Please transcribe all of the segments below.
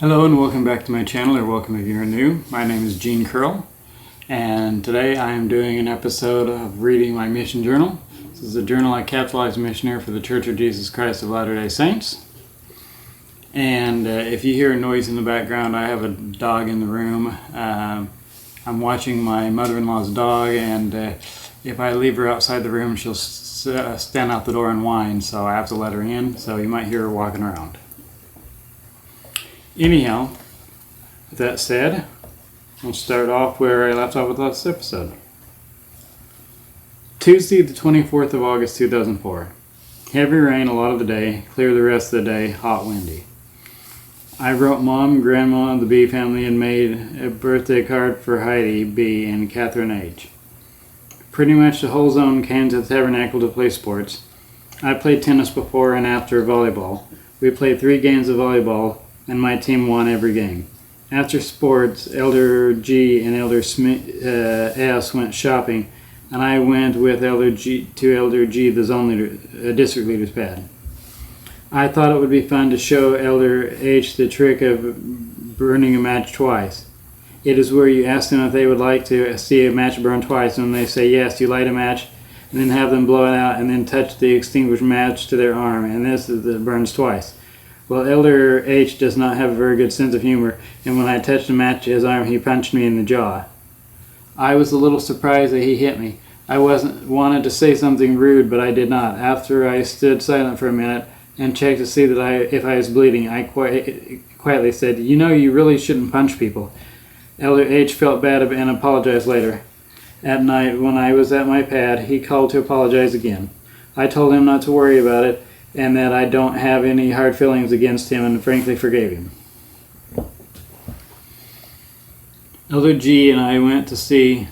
Hello and welcome back to my channel, or welcome if you're new. My name is Gene Curl, and today I am doing an episode of reading my mission journal. This is a journal I capitalized missionary for the Church of Jesus Christ of Latter-day Saints. And if you hear a noise in the background, I have a dog in the room. I'm watching my mother-in-law's dog, and if I leave her outside the room, she'll stand out the door and whine, so I have to let her in, so you might hear her walking around. Anyhow, with that said, we'll start off where I left off with last episode. Tuesday, the 24th of August, 2004. Heavy rain a lot of the day, clear the rest of the day, hot, windy. I wrote Mom, Grandma, the B family, and made a birthday card for Heidi B and Catherine H. Pretty much the whole zone came to the Tabernacle to play sports. I played tennis before and after volleyball. We played 3 games of volleyball, and my team won every game. After sports, Elder G and Elder S went shopping, and I went with Elder G to Elder G, the zone leader, district leader's pad. I thought it would be fun to show Elder H the trick of burning a match twice. It is where you ask them if they would like to see a match burn twice, and when they say yes, you light a match, and then have them blow it out, and then touch the extinguished match to their arm, and this is that burns twice. Well, Elder H does not have a very good sense of humor, and when I touched a match to his arm, he punched me in the jaw. I was a little surprised that he hit me. I wanted to say something rude, but I did not. After I stood silent for a minute and checked to see that if I was bleeding, I quietly said, "You know, you really shouldn't punch people." Elder H felt bad and apologized later. At night, when I was at my pad, he called to apologize again. I told him not to worry about it, and that I don't have any hard feelings against him, and frankly forgave him. Elder G and I went to see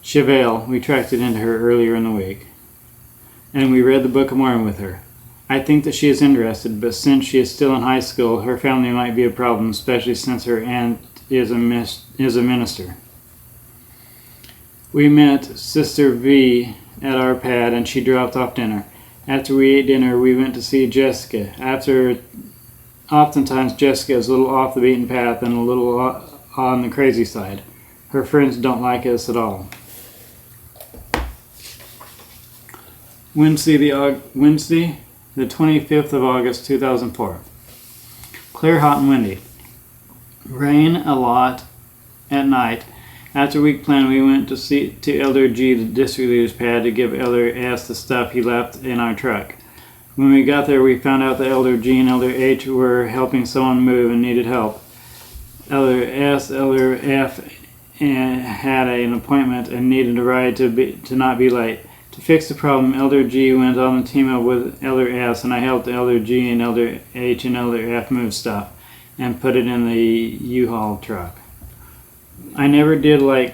Chevelle. We tracked it into her earlier in the week, and we read the Book of Mormon with her. I think that she is interested, but since she is still in high school, her family might be a problem, especially since her aunt is a minister. We met Sister V at our pad, and she dropped off dinner. After we ate dinner, we went to see Jessica. Oftentimes Jessica is a little off the beaten path and a little on the crazy side. Her friends don't like us at all. Wednesday, the 25th of August, 2004. Clear, hot, and windy. Rain a lot at night. After week plan, we went to Elder G, the district leader's pad, to give Elder S the stuff he left in our truck. When we got there, we found out that Elder G and Elder H were helping someone move and needed help. Elder S, Elder F had an appointment and needed a ride to not be late. To fix the problem, Elder G went on the team up with Elder S, and I helped Elder G and Elder H and Elder F move stuff and put it in the U-Haul truck. I never did like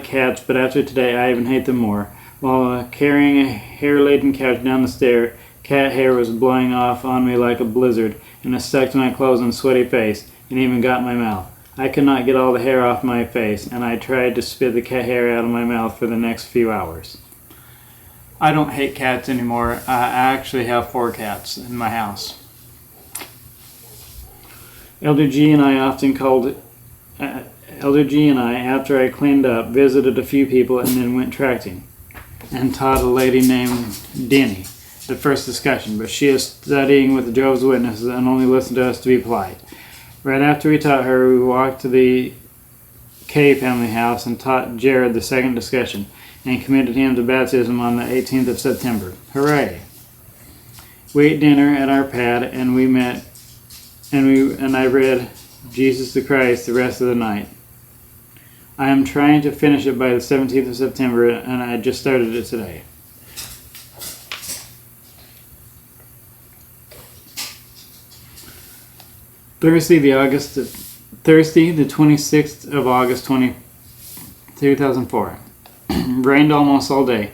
cats, but after today I even hate them more. While carrying a hair-laden couch down the stair, cat hair was blowing off on me like a blizzard, and it stuck to my clothes and sweaty face, and even got in my mouth. I could not get all the hair off my face, and I tried to spit the cat hair out of my mouth for the next few hours. I don't hate cats anymore. I actually have 4 cats in my house. Elder G and I, after I cleaned up, visited a few people and then went tracting, and taught a lady named Denny the first discussion, but she is studying with the Jehovah's Witnesses and only listened to us to be polite. Right after we taught her, we walked to the K family house and taught Jared the second discussion, and committed him to baptism on the 18th of September. Hooray! We ate dinner at our pad, and I read Jesus the Christ the rest of the night. I am trying to finish it by the 17th of September, and I just started it today. Thursday, the 26th of August, 2004. Rained almost all day.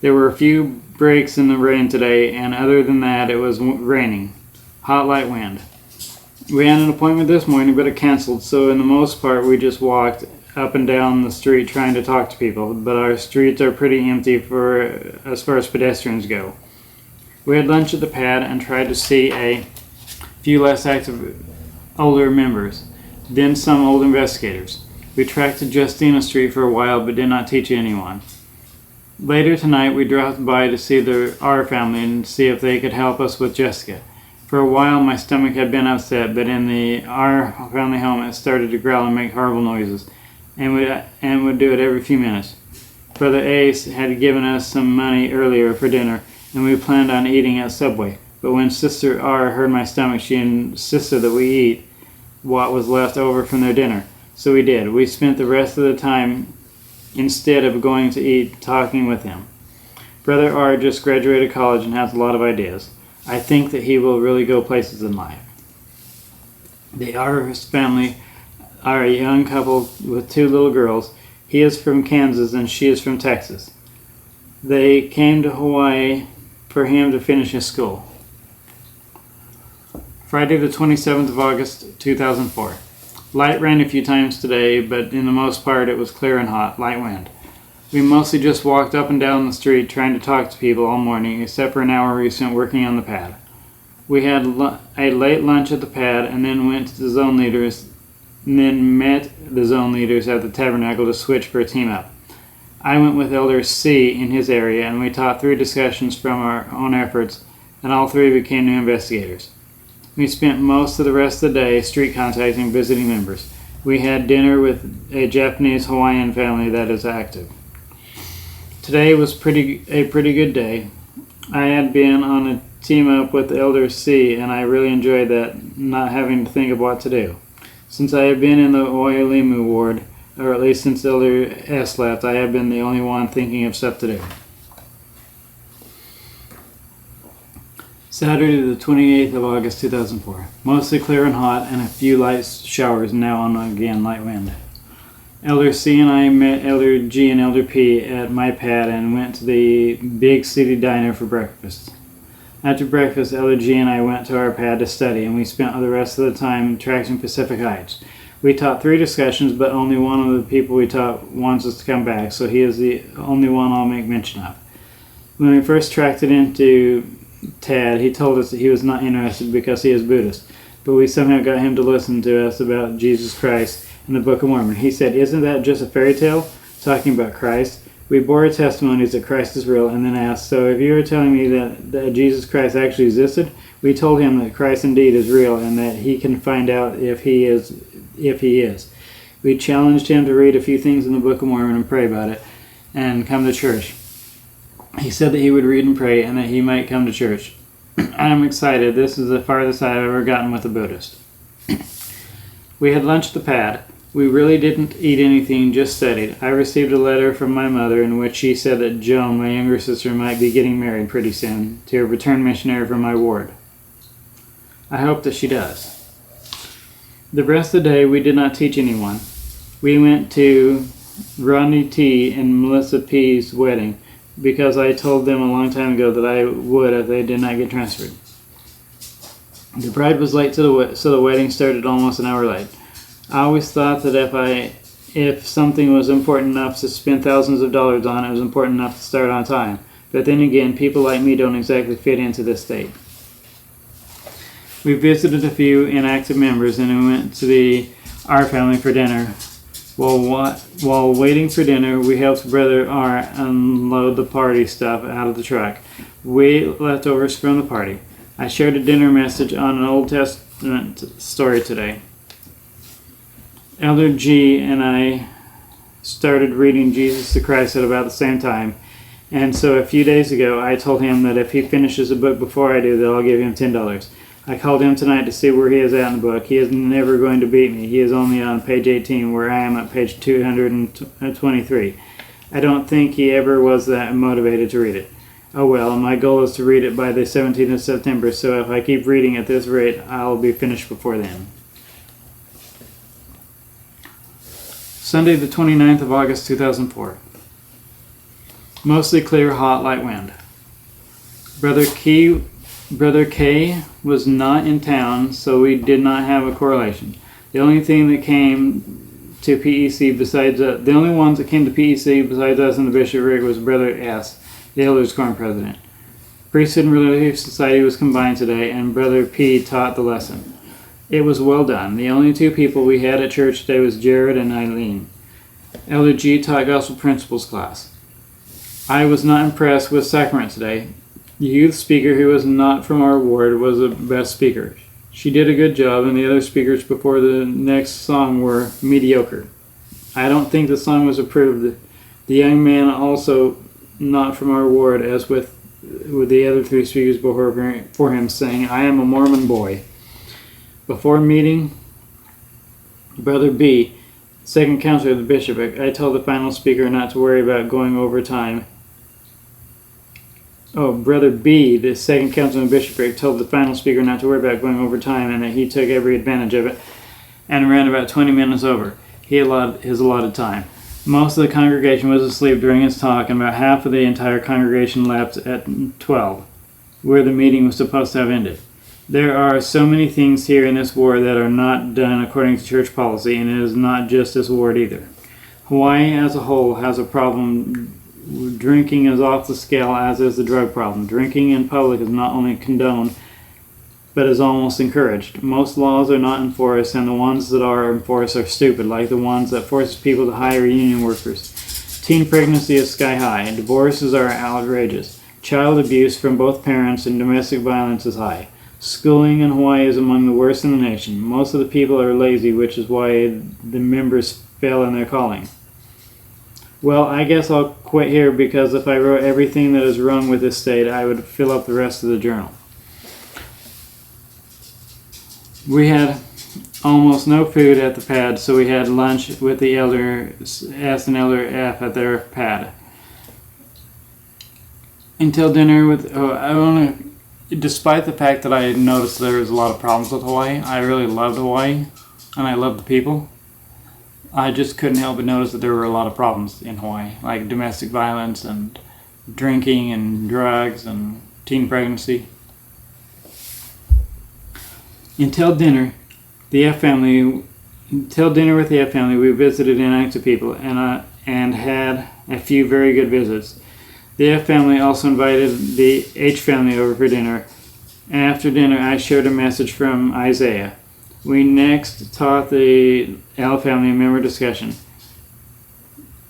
There were a few breaks in the rain today, and other than that, it was raining. Hot, light wind. We had an appointment this morning, but it canceled, so in the most part, we just walked up and down the street trying to talk to people, but our streets are pretty empty as far as pedestrians go. We had lunch at the pad and tried to see a few less active older members, then some old investigators. We tracked to Justina Street for a while but did not teach anyone. Later tonight we dropped by to see the R family and see if they could help us with Jessica. For a while my stomach had been upset, but in the R family home it started to growl and make horrible noises, and would do it every few minutes. Brother Ace had given us some money earlier for dinner, and we planned on eating at Subway. But when Sister R heard my stomach, she insisted that we eat what was left over from their dinner. So we did. We spent the rest of the time, instead of going to eat, talking with him. Brother R just graduated college and has a lot of ideas. I think that he will really go places in life. The R family are a young couple with 2 little girls. He is from Kansas and she is from Texas. They came to Hawaii for him to finish his school. Friday the 27th of August, 2004. Light rain a few times today, but in the most part it was clear and hot, light wind. We mostly just walked up and down the street trying to talk to people all morning, except for an hour we spent working on the pad. We had a late lunch at the pad and then went to the zone leaders, and then met the zone leaders at the tabernacle to switch for a team up. I went with Elder C in his area, and we taught 3 discussions from our own efforts, and all 3 became new investigators. We spent most of the rest of the day street contacting visiting members. We had dinner with a Japanese Hawaiian family that is active. Today was a pretty good day. I had been on a team up with Elder C, and I really enjoyed that, not having to think of what to do. Since I have been in the Oilimu ward, or at least since Elder S left, I have been the only one thinking of stuff to do. Saturday the 28th of August 2004. Mostly clear and hot and a few light showers, now on again light wind. Elder C and I met Elder G and Elder P at my pad and went to the big city diner for breakfast. After breakfast, Elder G and I went to our pad to study, and we spent the rest of the time tracking Pacific Heights. We taught 3 discussions, but only one of the people we taught wants us to come back, so he is the only one I'll make mention of. When we first tracked it into Tad, he told us that he was not interested because he is Buddhist, but we somehow got him to listen to us about Jesus Christ and the Book of Mormon. He said, "Isn't that just a fairy tale talking about Christ?" We bore our testimonies that Christ is real, and then asked, "So if you are telling me that Jesus Christ actually existed?" We told him that Christ indeed is real and that he can find out if he is. We challenged him to read a few things in the Book of Mormon and pray about it and come to church. He said that he would read and pray and that he might come to church. I'm excited. This is the farthest I've ever gotten with a Buddhist. We had lunch at the pad. We really didn't eat anything, just studied. I received a letter from my mother in which she said that Joan, my younger sister, might be getting married pretty soon to a returned missionary from my ward. I hope that she does. The rest of the day we did not teach anyone. We went to Rodney T. and Melissa P.'s wedding because I told them a long time ago that I would if they did not get transferred. The bride was late so the wedding started almost an hour late. I always thought that if something was important enough to spend thousands of dollars on, it was important enough to start on time. But then again, people like me don't exactly fit into this state. We visited a few inactive members and we went to our family for dinner. While waiting for dinner, we helped Brother R unload the party stuff out of the truck. We ate leftovers from the party. I shared a dinner message on an Old Testament story today. Elder G and I started reading Jesus the Christ at about the same time, and so a few days ago I told him that if he finishes a book before I do, that I'll give him $10. I called him tonight to see where he is at in the book. He is never going to beat me. He is only on page 18, where I am at page 223. I don't think he ever was that motivated to read it. Oh well, my goal is to read it by the 17th of September, so if I keep reading at this rate, I'll be finished before then. Sunday the 29th of August 2004. Mostly clear, hot, light wind. Brother K was not in town, so we did not have a correlation. The only thing that came to PEC the only ones that came to PEC besides us and the bishopric was Brother S, the Elders Quorum president. Priesthood and Relief Society was combined today, and Brother P taught the lesson. It was well done. The only two people we had at church today was Jared and Eileen. Elder G taught Gospel Principles class. I was not impressed with sacrament today. The youth speaker, who was not from our ward, was the best speaker. She did a good job, and the other speakers before the next song were mediocre. I don't think the song was approved. The young man also not from our ward, as with the other three speakers before him, saying, I am a Mormon boy. Before meeting Brother B, second counselor of the bishopric, I told the final speaker not to worry about going over time. Brother B, the second counselor of the bishopric, told the final speaker not to worry about going over time, and that he took every advantage of it and ran about 20 minutes over. He allotted his allotted time. Most of the congregation was asleep during his talk, and about half of the entire congregation left at 12, where the meeting was supposed to have ended. There are so many things here in this ward that are not done according to church policy, and it is not just this ward either. Hawaii as a whole has a problem. Drinking is off the scale, as is the drug problem. Drinking in public is not only condoned, but is almost encouraged. Most laws are not enforced, and the ones that are enforced are stupid, like the ones that forces people to hire union workers. Teen pregnancy is sky high. Divorces are outrageous. Child abuse from both parents and domestic violence is high. Schooling in Hawaii is among the worst in the nation. Most of the people are lazy, which is why the members fail in their calling. Well, I guess I'll quit here, because if I wrote everything that is wrong with this state, I would fill up the rest of the journal. We had almost no food at the pad, so we had lunch with the Elder S and Elder F at their pad. Until dinner despite the fact that I noticed there was a lot of problems with Hawaii, I really loved Hawaii, and I loved the people. I just couldn't help but notice that there were a lot of problems in Hawaii, like domestic violence and drinking and drugs and teen pregnancy. Until dinner with the F family, we visited Inactive people and had a few very good visits. The F family also invited the H family over for dinner. After dinner, I shared a message from Isaiah. We next taught the L family a member discussion.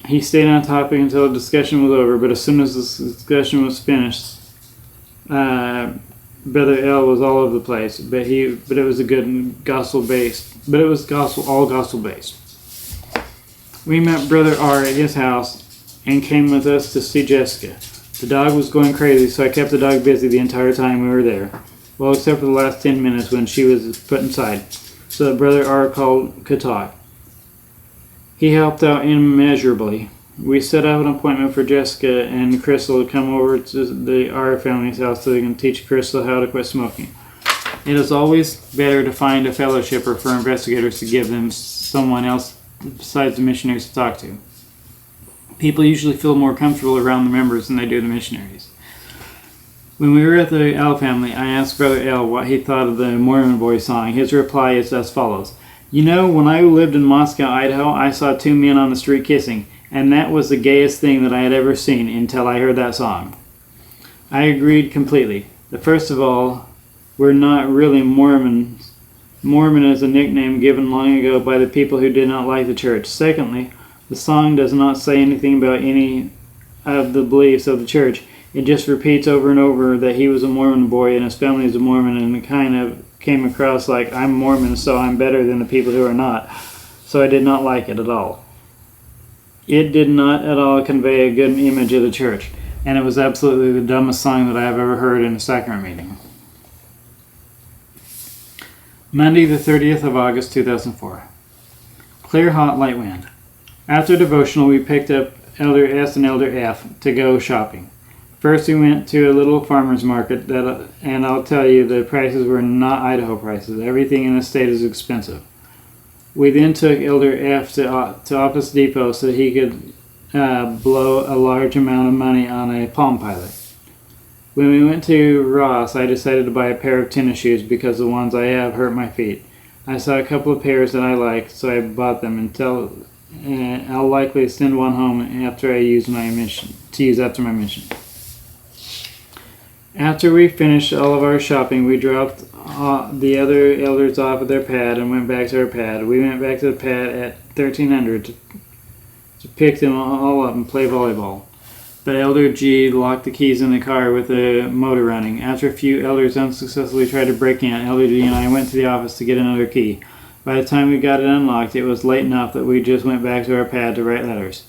He stayed on topic until the discussion was over, but as soon as the discussion was finished, Brother L was all over the place. But it was a good gospel based. But it was all gospel based. We met Brother R at his house and came with us to see Jessica. The dog was going crazy, so I kept the dog busy the entire time we were there. Well, except for the last 10 minutes when she was put inside, so that Brother R could talk. He helped out immeasurably. We set up an appointment for Jessica and Crystal to come over to the R family's house so they can teach Crystal how to quit smoking. It is always better to find a fellowshipper for investigators to give them someone else besides the missionaries to talk to. People usually feel more comfortable around the members than they do the missionaries. When we were at the L family, I asked Brother L what he thought of the Mormon Boy song. His reply is as follows. You know, when I lived in Moscow, Idaho, I saw two men on the street kissing, and that was the gayest thing that I had ever seen until I heard that song. I agreed completely. First of all, we're not really Mormons. Mormon is a nickname given long ago by the people who did not like the church. Secondly, the song does not say anything about any of the beliefs of the church. It just repeats over and over that he was a Mormon boy and his family is a Mormon, and it kind of came across like I'm Mormon, so I'm better than the people who are not. So I did not like it at all. It did not at all convey a good image of the church, and it was absolutely the dumbest song that I have ever heard in a sacrament meeting. Monday, the 30th of August, 2004. Clear, hot, light wind. After devotional, we picked up Elder S and Elder F to go shopping. First, we went to a little farmer's market, and I'll tell you, the prices were not Idaho prices. Everything in the state is expensive. We then took Elder F to Office Depot so that he could blow a large amount of money on a Palm Pilot. When we went to Ross, I decided to buy a pair of tennis shoes because the ones I have hurt my feet. I saw a couple of pairs that I liked, so I bought them until I'll likely send one home after I use after my mission. After we finished all of our shopping, we dropped the other elders off at their pad and went back to our pad. We went back to the pad at 1300 to pick them all up and play volleyball. But Elder G locked the keys in the car with the motor running. After a few elders unsuccessfully tried to break in, Elder G and I went to the office to get another key. By the time we got it unlocked, it was late enough that we just went back to our pad to write letters.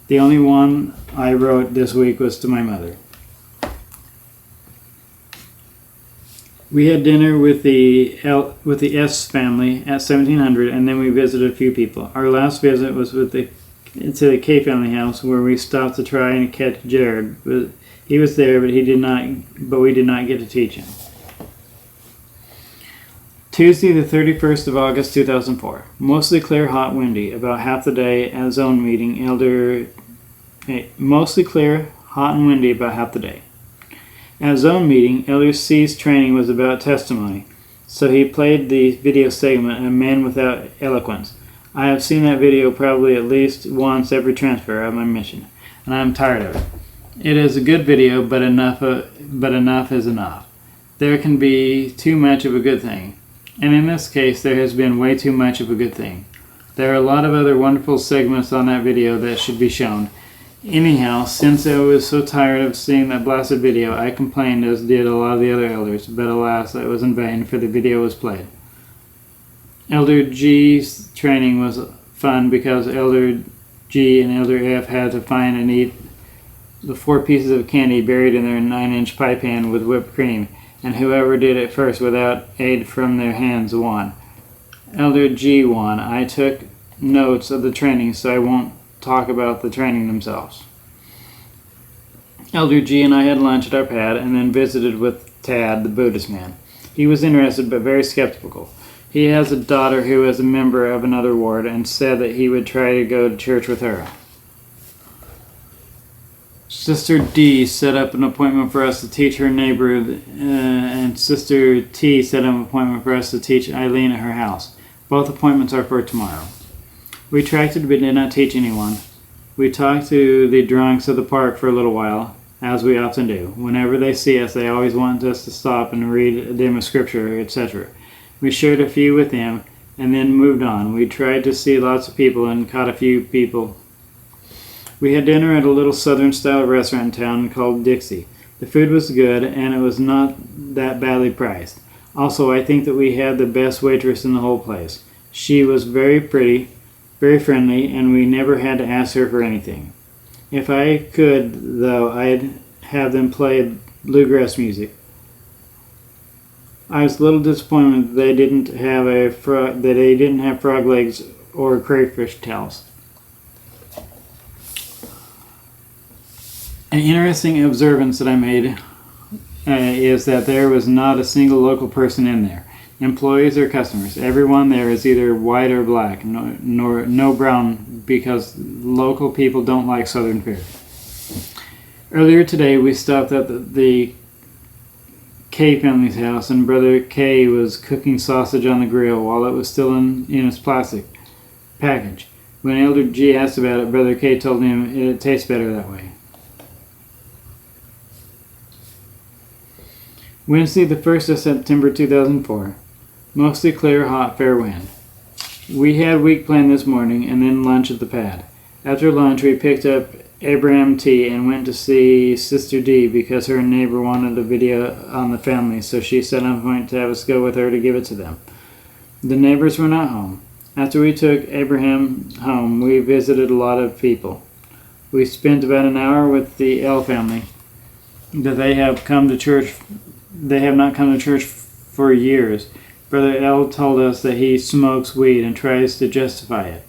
The only one I wrote this week was to my mother. We had dinner with the S family at 1700, and then we visited a few people. Our last visit was to the K family house, where we stopped to try and catch Jared. He was there, but we did not get to teach him. Tuesday, the 31st of August, 2004. Mostly clear, hot, windy. About half the day at zone meeting, mostly clear, hot, and windy about half the day. At zone meeting, Elder C's training was about testimony, so he played the video segment, A Man Without Eloquence. I have seen that video probably at least once every transfer of my mission, and I am tired of it. It is a good video, but enough is enough. There can be too much of a good thing, and in this case there has been way too much of a good thing. There are a lot of other wonderful segments on that video that should be shown. Anyhow, since I was so tired of seeing that blasted video, I complained, as did a lot of the other elders, but alas, it was in vain, for the video was played. Elder G's training was fun because Elder G and Elder F had to find and eat the 4 pieces of candy buried in their 9-inch pie pan with whipped cream, and whoever did it first without aid from their hands won. Elder G won. I took notes of the training, so I won't talk about the training themselves. Elder G and I had lunch at our pad and then visited with Tad, the Buddhist man. He was interested but very skeptical. He has a daughter who is a member of another ward and said that he would try to go to church with her. Sister D set up an appointment for us to teach her neighbor, and Sister T set up an appointment for us to teach Eileen at her house. Both appointments are for tomorrow. We tracted but did not teach anyone. We talked to the drunks of the park for a little while, as we often do. Whenever they see us, they always want us to stop and read them a scripture, etc. We shared a few with them and then moved on. We tried to see lots of people and caught a few people. We had dinner at a little southern-style restaurant in town called Dixie. The food was good, and it was not that badly priced. Also, I think that we had the best waitress in the whole place. She was very pretty, very friendly, and we never had to ask her for anything. If I could, though, I'd have them play bluegrass music. I was a little disappointed that they didn't have frog legs or crayfish tails. An interesting observance that I made is that there was not a single local person in there, employees or customers. Everyone there is either white or black, no brown, because local people don't like Southern fare. Earlier today, we stopped at the K family's house, and Brother K was cooking sausage on the grill while it was still in its plastic package. When Elder G asked about it, Brother K told him it tastes better that way. Wednesday, the 1st of September 2004. Mostly clear, hot, fair wind. We had week plan this morning and then lunch at the pad. After lunch, we picked up Abraham T and went to see Sister D because her neighbor wanted a video on the family, so she set on point to have us go with her to give it to them. The neighbors were not home. After we took Abraham home, we visited a lot of people. We spent about an hour with the L family. They have not come to church for years. Brother L told us that he smokes weed and tries to justify it.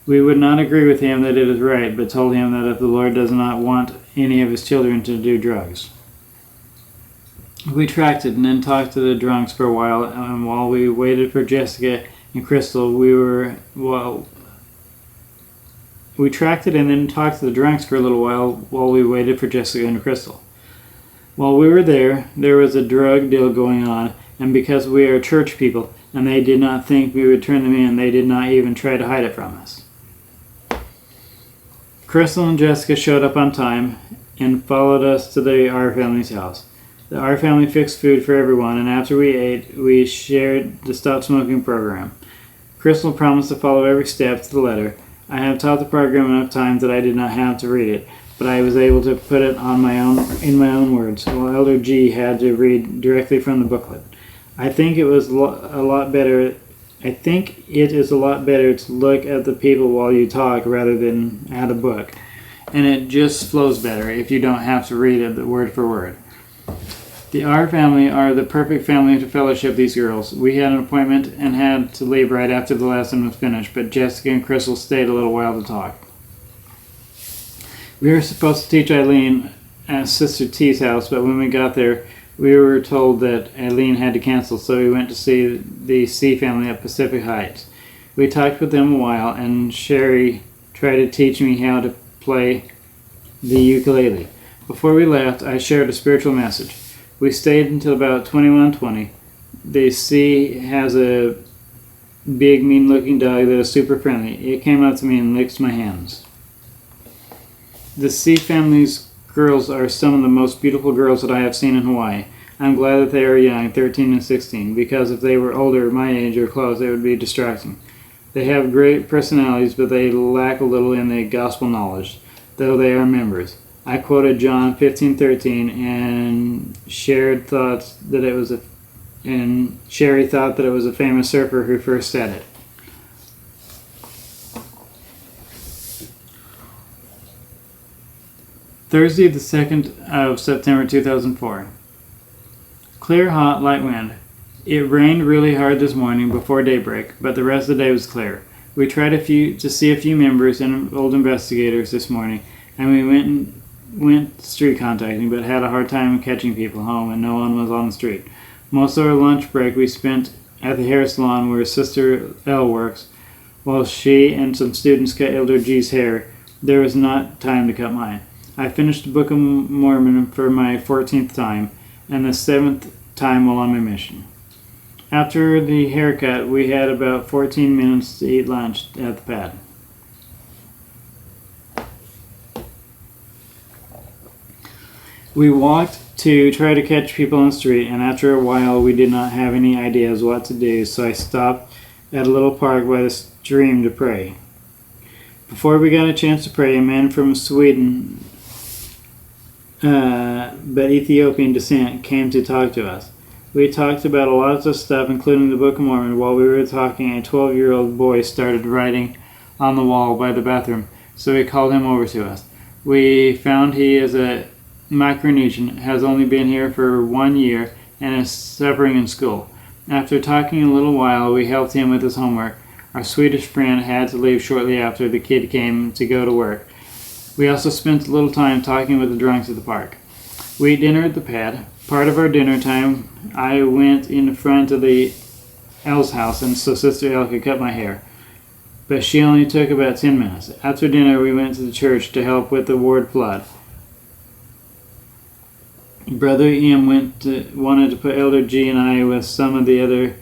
We would not agree with him that it is right, but told him that if the Lord does not want any of his children to do drugs. We tracted and then talked to the drunks for a while, and while we waited for Jessica and Crystal, we tracted and then talked to the drunks for a little while we waited for Jessica and Crystal. While we were there was a drug deal going on, and because we are church people and they did not think we would turn them in, they did not even try to hide it from us. Crystal and Jessica showed up on time and followed us to our family's house. Our family fixed food for everyone, and after we ate, we shared the Stop Smoking program. Crystal promised to follow every step to the letter. I have taught the program enough times that I did not have to read it, but I was able to put it on in my own words, while Elder G had to read directly from the booklet. I think it is a lot better to look at the people while you talk rather than at a book, and it just flows better if you don't have to read it word for word. The R family are the perfect family to fellowship these girls. We had an appointment and had to leave right after the lesson was finished, but Jessica and Crystal stayed a little while to talk. We were supposed to teach Eileen at Sister T's house, but when we got there, we were told that Eileen had to cancel, so we went to see the C family at Pacific Heights. We talked with them a while, and Sherry tried to teach me how to play the ukulele. Before we left, I shared a spiritual message. We stayed until about 21:20. The C has a big, mean-looking dog that is super friendly. It came up to me and licked my hands. The C family's girls are some of the most beautiful girls that I have seen in Hawaii. I'm glad that they are young, 13 and 16, because if they were older, my age or close, it would be distracting. They have great personalities, but they lack a little in the gospel knowledge, though they are members. I quoted John 15:13, and Sherry thought that it was a famous surfer who first said it. Thursday, the 2nd of September 2004. Clear, hot, light wind. It rained really hard this morning before daybreak, but the rest of the day was clear. We tried to see a few members and old investigators this morning, and we went street contacting, but had a hard time catching people home, and no one was on the street. Most of our lunch break we spent at the hair salon where Sister L works. While she and some students cut Elder G's hair, there was not time to cut mine. I finished the Book of Mormon for my 14th time, and the 7th time while on my mission. After the haircut, we had about 14 minutes to eat lunch at the pad. We walked to try to catch people on the street, and after a while we did not have any ideas what to do, so I stopped at a little park by the stream to pray. Before we got a chance to pray, a man from Sweden, but Ethiopian descent, came to talk to us. We talked about a lot of stuff, including the Book of Mormon. While we were talking, a 12-year-old boy started writing on the wall by the bathroom, so we called him over to us. We found he is a Micronesian, has only been here for 1 year, and is suffering in school. After talking a little while, we helped him with his homework. Our Swedish friend had to leave shortly after the kid came to go to work. We also spent a little time talking with the drunks at the park. We ate dinner at the pad. Part of our dinner time, I went in front of the L's house, and so Sister L could cut my hair. But she only took about 10 minutes. After dinner, we went to the church to help with the ward flood. Brother Ian wanted to put Elder G and I with some of the other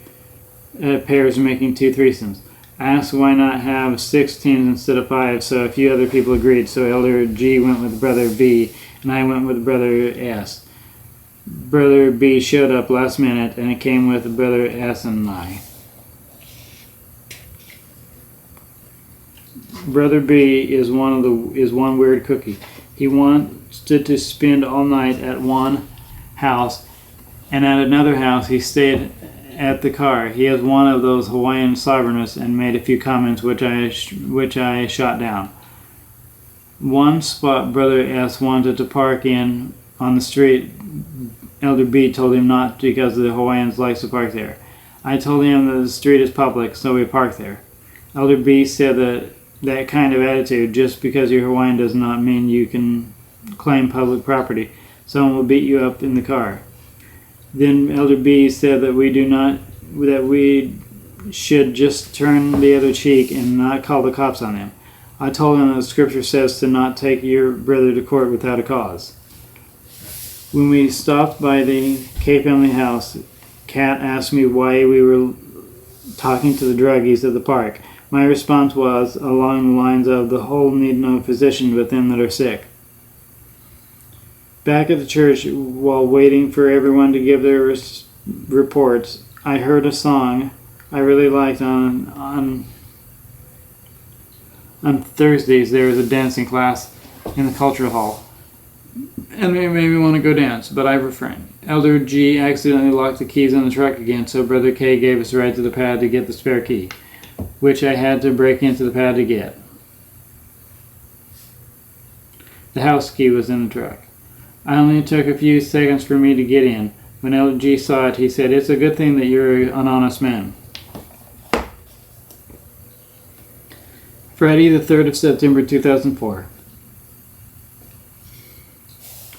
pairs, making 2 threesomes. I asked why not have 6 teams instead of 5, so a few other people agreed. So Elder G went with Brother B, and I went with Brother S. Brother B showed up last minute, and it came with Brother S and I. Brother B is one weird cookie. He wanted to spend all night at one house, and at another house he stayed at the car. He is one of those Hawaiian sovereignists and made a few comments which I shot down. One spot Brother S wanted to park in on the street, Elder B told him not because the Hawaiians like to park there. I told him that the street is public, so we parked there. Elder B said that kind of attitude, just because you're Hawaiian does not mean you can claim public property. Someone will beat you up in the car. Then Elder B said that we should just turn the other cheek and not call the cops on them. I told him that the scripture says to not take your brother to court without a cause. When we stopped by the K family house, Kat asked me why we were talking to the druggies at the park. My response was along the lines of the whole need no physician but them that are sick. Back at the church, while waiting for everyone to give their reports, I heard a song I really liked on Thursdays. There was a dancing class in the cultural hall, and it made me want to go dance, but I refrained. Elder G accidentally locked the keys in the truck again, so Brother K gave us a ride to the pad to get the spare key, which I had to break into the pad to get. The house key was in the truck. I only took a few seconds for me to get in. When Elder G saw it, he said, "It's a good thing that you're an honest man." Friday, the 3rd of September, 2004.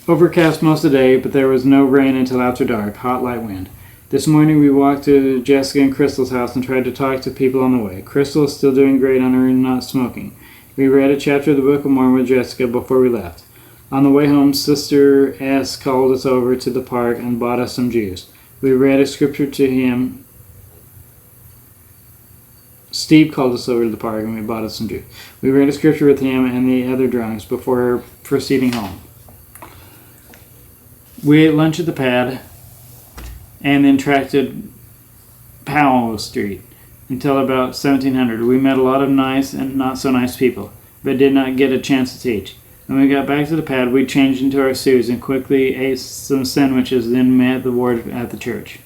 Overcast most of the day, but there was no rain until after dark. Hot, light wind. This morning we walked to Jessica and Crystal's house and tried to talk to people on the way. Crystal is still doing great on her not smoking. We read a chapter of the Book of Mormon with Jessica before we left. On the way home, Sister S called us over to the park and bought us some juice. We read a scripture to him. Steve called us over to the park and we bought us some juice. We read a scripture with him and the other drunks before proceeding home. We ate lunch at the pad and then tracked Powell Street until about 1700. We met a lot of nice and not so nice people, but did not get a chance to teach. When we got back to the pad, we changed into our suits and quickly ate some sandwiches, then met the ward at the church.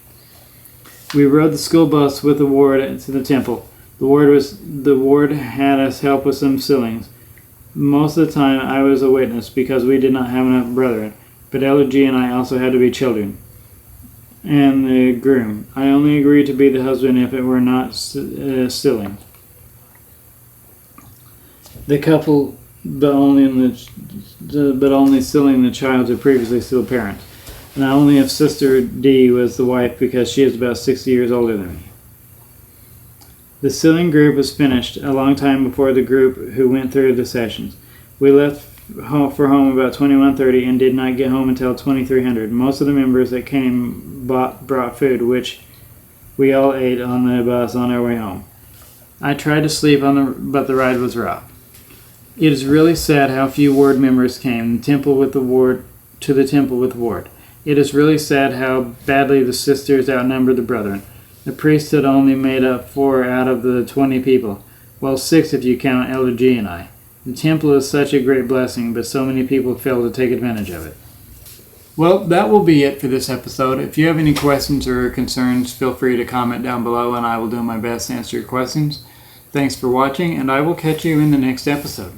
We rode the school bus with the ward to the temple. The ward had us help with some sealings. Most of the time I was a witness because we did not have enough brethren, but Elder G and I also had to be children. And the groom. I only agreed to be the husband if it were not sealing. The couple, but only sealing the child to previously sealed parents. Not only if Sister D was the wife because she is about 60 years older than me. The sealing group was finished a long time before the group who went through the sessions. We left for home about 21:30 and did not get home until 2300. Most of the members that came brought food, which we all ate on the bus on our way home. I tried to sleep but the ride was rough. It is really sad how few ward members came to the temple with the ward. It is really sad how badly the sisters outnumbered the brethren. The priesthood only made up 4 out of the 20 people. Well, 6 if you count Elder G and I. The temple is such a great blessing, but so many people fail to take advantage of it. Well, that will be it for this episode. If you have any questions or concerns, feel free to comment down below and I will do my best to answer your questions. Thanks for watching, and I will catch you in the next episode.